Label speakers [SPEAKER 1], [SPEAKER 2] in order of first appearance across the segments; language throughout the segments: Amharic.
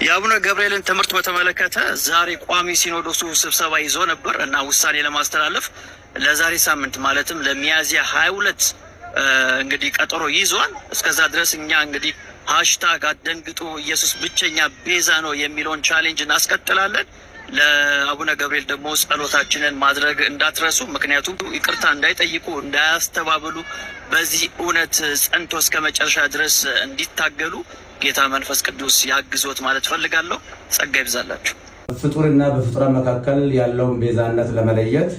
[SPEAKER 1] የአቡነ ገብርኤልን ትምህርት በተመለከተ ዛሬ ቋሚ ሲኖዶሱ ስብሰባ ይዞ ነበር እና ውሳኔ ለማስተላለፍ ለዛሬ ሳምንት ማለትም ለሚያዝያ 22 እንግዲህ ቀጠሮ ይዟል። እስከዛ ድረስ እኛ እንግዲህ ሃሽታግ አትደንግጡ ኢየሱስ ብቸኛ ቤዛ ነው የሚለውን ቻሌንጅ እናስቀጥላለን። ለአቡነ ገብርኤል ደግሞ ጸሎታችንን ማድረግ እንዳትረሱ፣ ምክንያቱም ይቅርታ እንዳይጠይቁ እንዳያስተባብሉ በዚህ እውነት ጸንቶ እስከ መጨረሻ ድረስ እንዲታገሉ ጌታ መንፈስ ቅዱስ ያግዞት ማለት ፈልጋለሁ። ጸጋ ይብዛላችሁ።
[SPEAKER 2] ፍጡርና በፍጡራን መካከል ያለውን ቤዛነት ለመለየት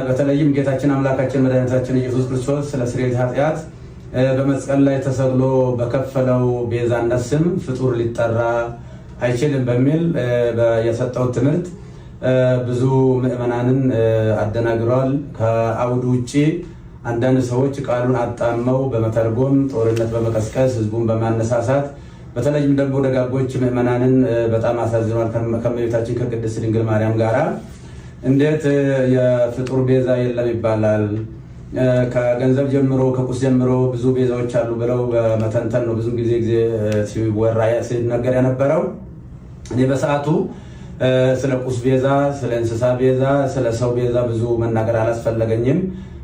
[SPEAKER 2] በተለይም ጌታችን አምላካችን መድኃኒታችን ኢየሱስ ክርስቶስ ስለ ስርየት ኃጢአት በመስቀል ላይ ተሰቅሎ በከፈለው ቤዛነት ስም ፍጡር ሊጠራ አይችልም በሚል የሰጠው ትምህርት ብዙ ምዕመናንን አደናግሯል። ከአውዱ ውጪ አንዳንድ ሰዎች ቃሉን አጣመው በመተርጎም ጦርነት በመቀስቀስ ህዝቡን በማነሳሳት በተለይም ደግሞ ደጋጎች ምዕመናንን በጣም አሳዝኗል። ከእመቤታችን ከቅድስት ድንግል ማርያም ጋራ እንዴት የፍጡር ቤዛ የለም ይባላል? ከገንዘብ ጀምሮ ከቁስ ጀምሮ ብዙ ቤዛዎች አሉ ብለው በመተንተን ነው ብዙ ጊዜ ሲወራ ሲነገር የነበረው። እኔ በሰዓቱ ስለ ቁስ ቤዛ፣ ስለ እንስሳ ቤዛ፣ ስለ ሰው ቤዛ ብዙ መናገር አላስፈለገኝም።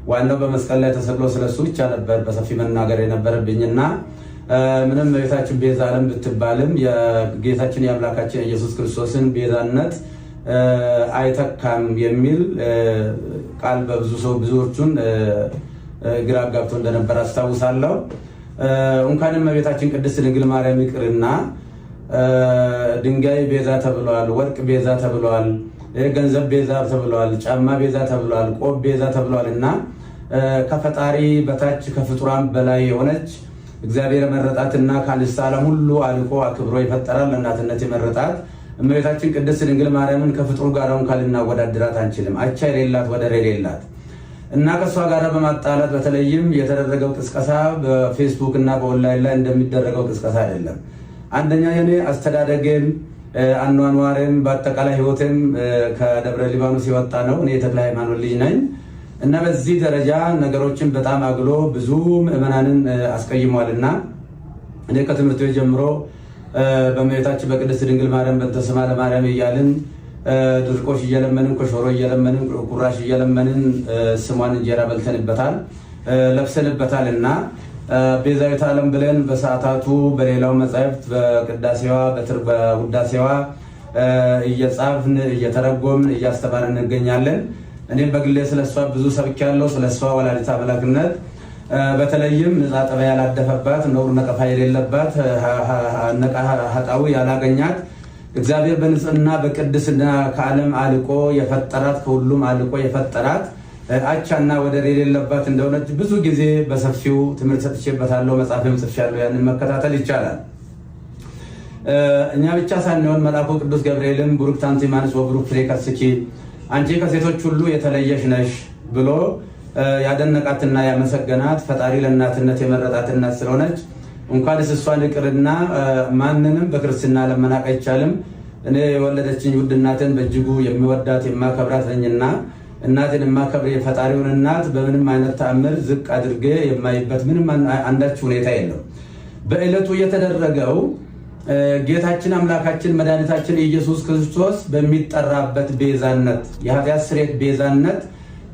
[SPEAKER 2] ዋናው በመስቀል ላይ ተሰቅሎ ስለሱ ብቻ ነበር በሰፊ መናገር የነበረብኝና ምንም ቤታችን ቤዛ ዓለም ብትባልም የጌታችን የአምላካችን ኢየሱስ ክርስቶስን ቤዛነት አይተካም የሚል ቃል በብዙ ሰው ብዙዎቹን ግራ ጋብቶ እንደነበር አስታውሳለሁ። እንኳንም ቤታችን ቅድስት ድንግል ማርያም ይቅርና ድንጋይ ቤዛ ተብሏል፣ ወርቅ ቤዛ ተብሏል፣ ገንዘብ ቤዛ ተብሏል፣ ጫማ ቤዛ ተብሏል፣ ቆብ ቤዛ ተብሏል እና ከፈጣሪ በታች ከፍጡራን በላይ የሆነች እግዚአብሔር የመረጣትና ከአንስተ ዓለም ሁሉ አልቆ አክብሮ ይፈጠራል ለእናትነት የመረጣት እመቤታችን ቅድስት ድንግል ማርያምን ከፍጡር ጋር እንኳን ልናወዳድራት አንችልም። አቻ የሌላት ወደር የሌላት እና ከእሷ ጋር በማጣላት በተለይም የተደረገው ቅስቀሳ በፌስቡክ እና በኦንላይን ላይ እንደሚደረገው ቅስቀሳ አይደለም። አንደኛ የኔ አስተዳደግም አኗኗርም በአጠቃላይ ህይወትም ከደብረ ሊባኖስ የወጣ ነው። እኔ የተክለ ሃይማኖት ልጅ ነኝ እና በዚህ ደረጃ ነገሮችን በጣም አግሎ ብዙ ምዕመናንን አስቀይሟልና እኔ ከትምህርት ቤት ጀምሮ በእመቤታችን በቅድስት ድንግል ማርያም በእንተ ስማ ለማርያም እያልን ድርቆሽ እየለመንን ኮሾሮ እየለመንን ቁራሽ እየለመንን ስሟን እንጀራ በልተንበታል ለብሰንበታል እና ቤዛዊተ ዓለም ብለን በሰዓታቱ በሌላው መጻሕፍት በቅዳሴዋ በውዳሴዋ እየጻፍን እየተረጎምን እያስተማርን እንገኛለን። እኔም በግሌ ስለሷ ብዙ ሰብኬያለሁ። ስለሷ ወላዲተ አምላክነት በተለይም ንጻ ጠባይ ያላደፈባት ነውር ነቀፋ የሌለባት ኃጣዊ ያላገኛት እግዚአብሔር በንጽህና በቅድስና ከዓለም አልቆ የፈጠራት ከሁሉም አልቆ የፈጠራት አቻና ወደር የሌለባት እንደሆነች ብዙ ጊዜ በሰፊው ትምህርት ሰጥቼበታለሁ። መጽሐፍም ጽፌያለሁ። ያንን መከታተል ይቻላል። እኛ ብቻ ሳንሆን መልአኩ ቅዱስ ገብርኤልም ቡሩክት አንቲ እማንስት ወቡሩክ ፍሬ ከርሥኪ አንቺ ከሴቶች ሁሉ የተለየሽ ነሽ ብሎ ያደነቃትና ያመሰገናት ፈጣሪ ለእናትነት የመረጣት እናት ስለሆነች እንኳንስ እሷን ይቅርና ማንንም በክርስትና ለመናቅ አይቻልም። እኔ የወለደችኝ ውድ እናትን በእጅጉ የሚወዳት የማከብራት ነኝና እናትን የማከብር የፈጣሪውን እናት በምንም አይነት ተአምር ዝቅ አድርጌ የማይበት ምንም አንዳች ሁኔታ የለው። በዕለቱ የተደረገው ጌታችን አምላካችን መድኃኒታችን ኢየሱስ ክርስቶስ በሚጠራበት ቤዛነት የኃጢአት ስርየት ቤዛነት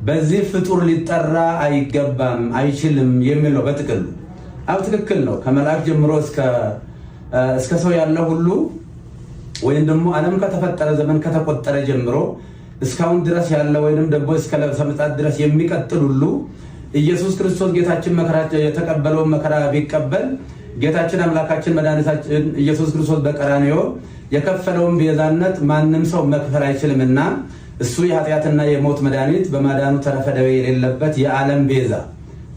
[SPEAKER 2] በዚህ ፍጡር ሊጠራ አይገባም አይችልም የሚል ነው በጥቅሉ። አብ ትክክል ነው። ከመልአክ ጀምሮ እስከ ሰው ያለው ሁሉ ወይም ደግሞ ዓለም ከተፈጠረ ዘመን ከተቆጠረ ጀምሮ እስካሁን ድረስ ያለ ወይንም ደግሞ እስከ ለብሰ ምጽአት ድረስ የሚቀጥል ሁሉ ኢየሱስ ክርስቶስ ጌታችን መከራ የተቀበለውን መከራ ቢቀበል ጌታችን አምላካችን መድኃኒታችን ኢየሱስ ክርስቶስ በቀራንዮ የከፈለውን ቤዛነት ማንም ሰው መክፈል አይችልምና እሱ የኃጢአትና የሞት መድኃኒት በማዳኑ ተረፈ ደዌ የሌለበት የዓለም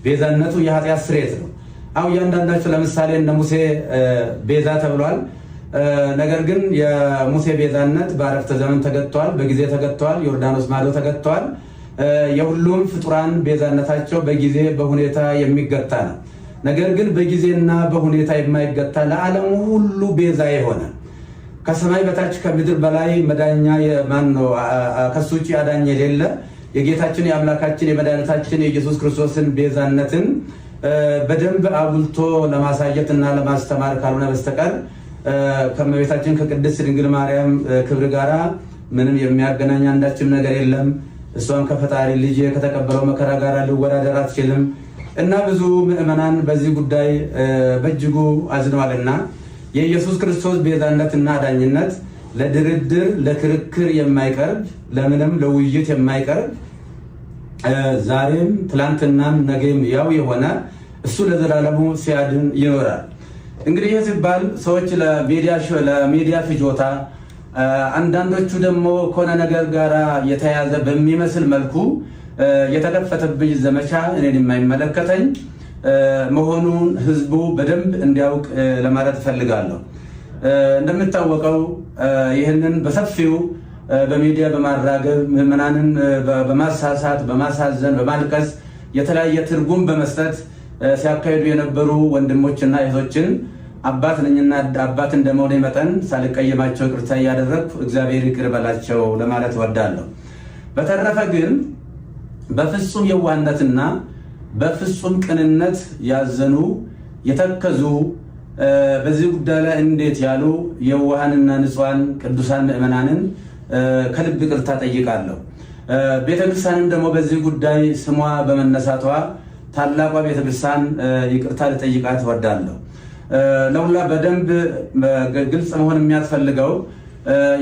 [SPEAKER 2] ቤዛነቱ የኃጢአት ስርየት ነው። አሁን እያንዳንዳቸው ለምሳሌ እነ ሙሴ ቤዛ ተብሏል። ነገር ግን የሙሴ ቤዛነት በአረፍተ ዘመን ተገጥቷል፣ በጊዜ ተገጥቷል፣ ዮርዳኖስ ማዶ ተገጥቷል። የሁሉም ፍጡራን ቤዛነታቸው በጊዜ በሁኔታ የሚገታ ነው። ነገር ግን በጊዜና በሁኔታ የማይገታ ለዓለም ሁሉ ቤዛ የሆነ ከሰማይ በታች ከምድር በላይ መዳኛ ማን ነው? ከሱ ውጭ አዳኝ የሌለ የጌታችን የአምላካችን የመድኃኒታችን የኢየሱስ ክርስቶስን ቤዛነትን በደንብ አጉልቶ ለማሳየት እና ለማስተማር ካልሆነ በስተቀር ከእመቤታችን ከቅድስት ድንግል ማርያም ክብር ጋራ ምንም የሚያገናኝ አንዳችም ነገር የለም። እሷም ከፈጣሪ ልጅ ከተቀበለው መከራ ጋር ሊወዳደር አትችልም እና ብዙ ምዕመናን በዚህ ጉዳይ በእጅጉ አዝነዋልና የኢየሱስ ክርስቶስ ቤዛነትና አዳኝነት ለድርድር ለክርክር የማይቀርብ ለምንም ለውይይት የማይቀርብ ዛሬም ትላንትናም ነገም ያው የሆነ እሱ ለዘላለሙ ሲያድን ይኖራል። እንግዲህ ይህ ሲባል ሰዎች ለሚዲያ ፍጆታ አንዳንዶቹ ደግሞ ከሆነ ነገር ጋር የተያዘ በሚመስል መልኩ የተከፈተብኝ ዘመቻ እኔን የማይመለከተኝ መሆኑን ህዝቡ በደንብ እንዲያውቅ ለማለት እፈልጋለሁ። እንደሚታወቀው ይህንን በሰፊው በሚዲያ በማራገብ ምዕመናንን በማሳሳት በማሳዘን በማልቀስ የተለያየ ትርጉም በመስጠት ሲያካሂዱ የነበሩ ወንድሞችና እህቶችን አባት ነኝና አባት እንደመሆኔ መጠን ሳልቀየማቸው ይቅርታ እያደረግኩ እግዚአብሔር ይቅር በላቸው ለማለት እወዳለሁ። በተረፈ ግን በፍጹም የዋህነትና በፍጹም ቅንነት ያዘኑ የተከዙ በዚህ ጉዳይ ላይ እንዴት ያሉ የዋሃንና ንጹሃን ቅዱሳን ምዕመናንን ከልብ ይቅርታ ጠይቃለሁ። ቤተክርስቲያንም ደግሞ በዚህ ጉዳይ ስሟ በመነሳቷ ታላቋ ቤተክርስቲያን ይቅርታ ልጠይቃት እወዳለሁ። ለሁላ በደንብ ግልጽ መሆን የሚያስፈልገው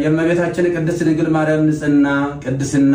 [SPEAKER 2] የእመቤታችን ቅድስት ድንግል ማርያም ንጽሕና ቅድስና